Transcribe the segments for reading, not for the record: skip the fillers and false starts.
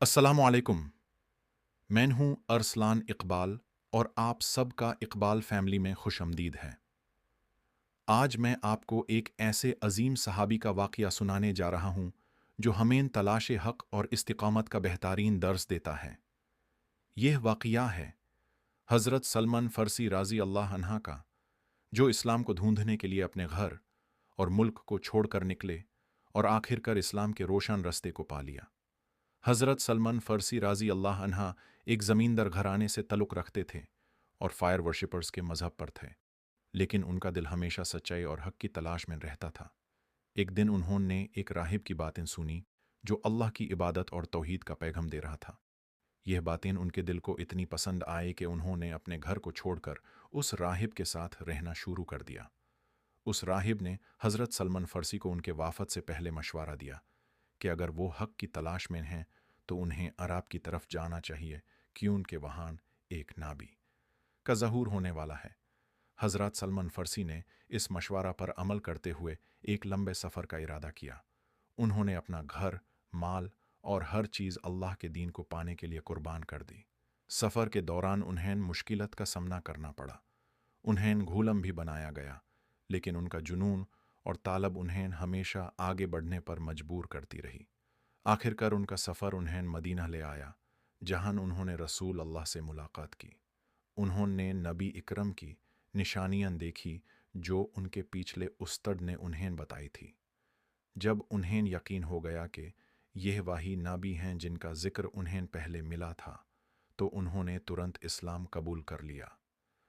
अस्सलामु अलैकुम। मैं हूँ अरसलान इकबाल और आप सबका इकबाल फैमिली में खुशामदीद है। आज मैं आपको एक ऐसे अजीम सहाबी का वाक़या सुनाने जा रहा हूँ जो हमें तलाश हक़ और इस्तिक़ामत का बेहतरीन दर्स देता है। यह वाक़या है हज़रत सलमान फ़ारसी रज़ी अल्लाह अन्हा का, जो इस्लाम को ढूंढने के लिए अपने घर और मुल्क को छोड़कर निकले और आखिरकार इस्लाम के रोशन रस्ते को पा लिया। हज़रत सलमान फ़ारसी रज़ी अल्लाह अन्हा एक ज़मींदार घराने से तल्लुक़ रखते थे और फायर वर्शिपर्स के मज़हब पर थे, लेकिन उनका दिल हमेशा सच्चाई और हक़ की तलाश में रहता था। एक दिन उन्होंने एक राहिब की बातें सुनी जो अल्लाह की इबादत और तौहीद का पैगाम दे रहा था। यह बातें उनके दिल को इतनी पसंद आई कि उन्होंने अपने घर को छोड़कर उस राहिब के साथ रहना शुरू कर दिया। उस राहिब ने हज़रत सलमान फ़ारसी को उनके वाफ़द से पहले मशवरा दिया कि अगर वो हक़ की तलाश में हैं तो उन्हें अरब की तरफ जाना चाहिए कि उनके वहाँ एक नाबी का ज़हूर होने वाला है। हज़रत सलमान फ़ारसी ने इस मशवरा पर अमल करते हुए एक लंबे सफ़र का इरादा किया। उन्होंने अपना घर, माल और हर चीज़ अल्लाह के दीन को पाने के लिए कुर्बान कर दी। सफ़र के दौरान उन्हें मुश्किलात का सामना करना पड़ा। उन्हें घूलम भी बनाया गया, लेकिन उनका जुनून और तालब उन्हें हमेशा आगे बढ़ने पर मजबूर करती रही। आखिरकार उनका सफ़र उन्हें मदीना ले आया, जहां उन्होंने रसूल अल्लाह से मुलाकात की। उन्होंने नबी इकरम की निशानियां देखी जो उनके पिछले उस्ताद ने उन्हें बताई थी। जब उन्हें यकीन हो गया कि यह वही नबी हैं जिनका जिक्र उन्हें पहले मिला था, तो उन्होंने तुरंत इस्लाम कबूल कर लिया।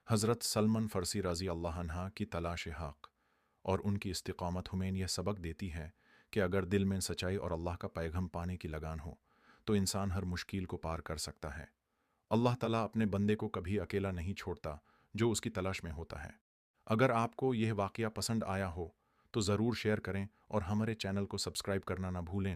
हज़रत सलमान फ़ारसी रज़ी अल्लाह अन्हा की तलाश हक़ और उनकी इस्तिक़ामत हमें यह सबक देती है कि अगर दिल में सच्चाई और अल्लाह का पैगाम पाने की लगान हो तो इंसान हर मुश्किल को पार कर सकता है। अल्लाह ताला अपने बंदे को कभी अकेला नहीं छोड़ता जो उसकी तलाश में होता है। अगर आपको यह वाक़या पसंद आया हो तो ज़रूर शेयर करें और हमारे चैनल को सब्सक्राइब करना ना भूलें